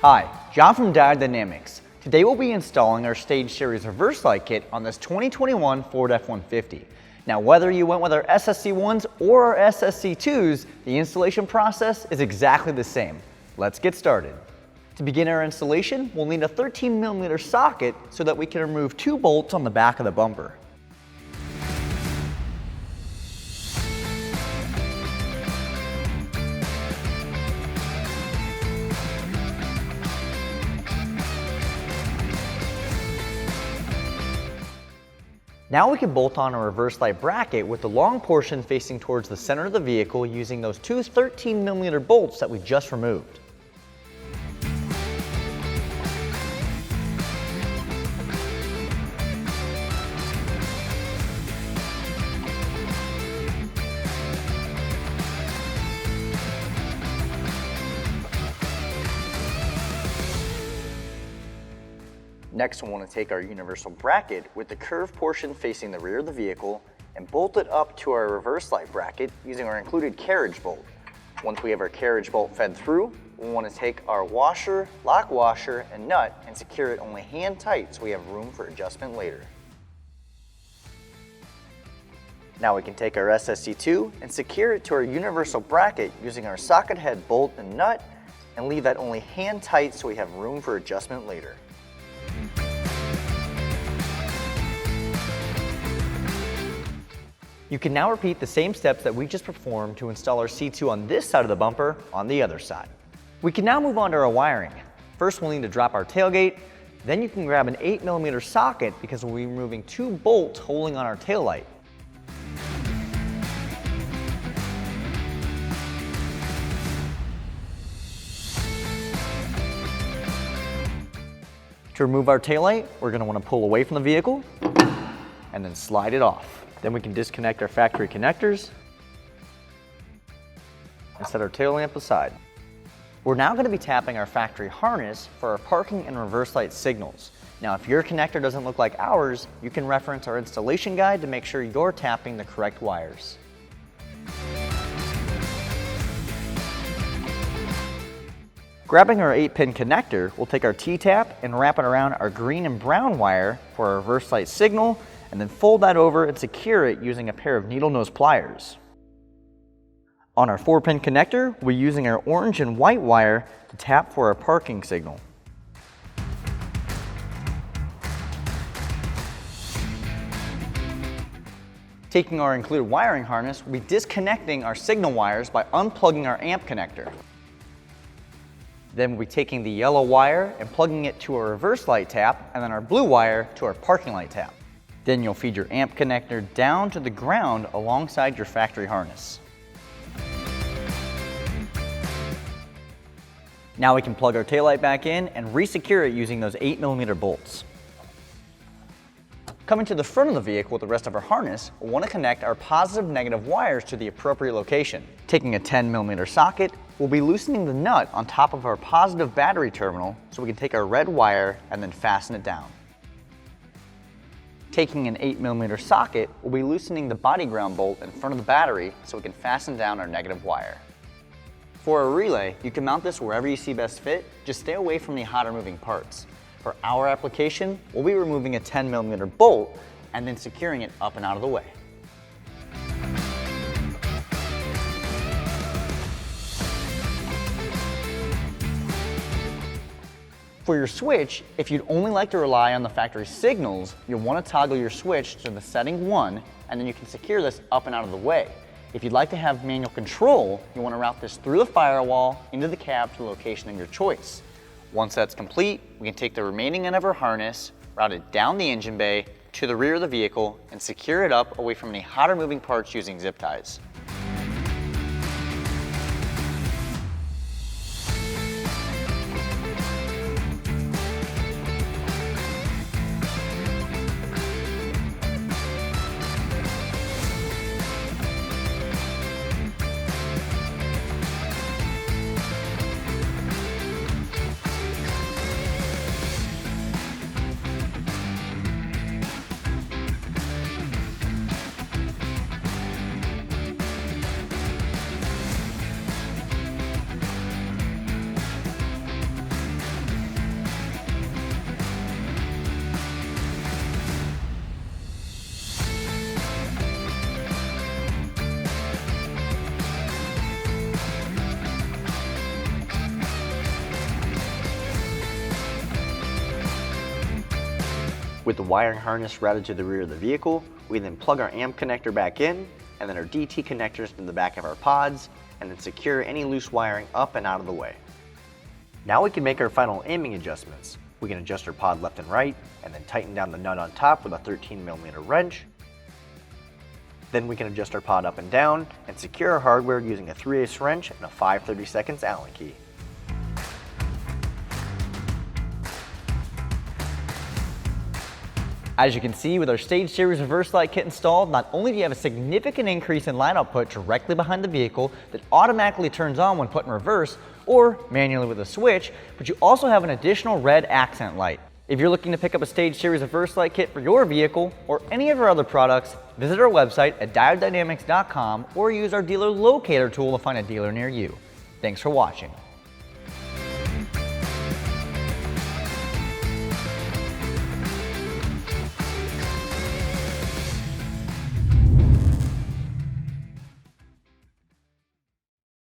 Hi, John from Diode Dynamics. Today we'll be installing our Stage Series reverse light kit on this 2021 Ford F-150. Now whether you went with our SSC1s or our SSC2s, the installation process is exactly the same. Let's get started. To begin our installation, we'll need a 13mm socket so that we can remove 2 bolts on the back of the bumper. Now we can bolt on a reverse light bracket with the long portion facing towards the center of the vehicle using those 2 13mm bolts that we just removed. Next, we'll want to take our universal bracket with the curved portion facing the rear of the vehicle and bolt it up to our reverse light bracket using our included carriage bolt. Once we have our carriage bolt fed through, we'll want to take our washer, lock washer, and nut and secure it only hand tight so we have room for adjustment later. Now we can take our SSC2 and secure it to our universal bracket using our socket head bolt and nut and leave that only hand tight so we have room for adjustment later. You can now repeat the same steps that we just performed to install our C2 on this side of the bumper on the other side. We can now move on to our wiring. First, we'll need to drop our tailgate. Then you can grab an 8mm socket because we'll be removing 2 bolts holding on our taillight. To remove our taillight, we're going to want to pull away from the vehicle and then slide it off. Then we can disconnect our factory connectors and set our tail lamp aside. We're now going to be tapping our factory harness for our parking and reverse light signals. Now if your connector doesn't look like ours, you can reference our installation guide to make sure you're tapping the correct wires. Grabbing our 8-pin connector, we'll take our T-tap and wrap it around our green and brown wire for our reverse light signal, and then fold that over and secure it using a pair of needle nose pliers. On our 4-pin connector, we're using our orange and white wire to tap for our parking signal. Taking our included wiring harness, we'll be disconnecting our signal wires by unplugging our amp connector. Then we'll be taking the yellow wire and plugging it to our reverse light tap, and then our blue wire to our parking light tap. Then you'll feed your amp connector down to the ground alongside your factory harness. Now we can plug our taillight back in and re-secure it using those 8mm bolts. Coming to the front of the vehicle with the rest of our harness, we'll want to connect our positive-negative wires to the appropriate location. Taking a 10mm socket, we'll be loosening the nut on top of our positive battery terminal so we can take our red wire and then fasten it down. Taking an 8mm socket, we'll be loosening the body ground bolt in front of the battery so we can fasten down our negative wire. For a relay, you can mount this wherever you see best fit, just stay away from the hotter moving parts. For our application, we'll be removing a 10mm bolt and then securing it up and out of the way. For your switch, if you'd only like to rely on the factory signals, you'll want to toggle your switch to the setting 1, and then you can secure this up and out of the way. If you'd like to have manual control, you want to route this through the firewall into the cab to the location of your choice. Once that's complete, we can take the remaining end of our harness, route it down the engine bay to the rear of the vehicle, and secure it up away from any hotter moving parts using zip ties. With the wiring harness routed to the rear of the vehicle, we then plug our amp connector back in, and then our DT connectors in the back of our pods, and then secure any loose wiring up and out of the way. Now we can make our final aiming adjustments. We can adjust our pod left and right, and then tighten down the nut on top with a 13mm wrench. Then we can adjust our pod up and down, and secure our hardware using a 3/8 wrench and a 5/32 Allen key. As you can see, with our Stage Series reverse light kit installed, not only do you have a significant increase in light output directly behind the vehicle that automatically turns on when put in reverse or manually with a switch, but you also have an additional red accent light. If you're looking to pick up a Stage Series reverse light kit for your vehicle or any of our other products, visit our website at diodedynamics.com or use our dealer locator tool to find a dealer near you. Thanks for watching.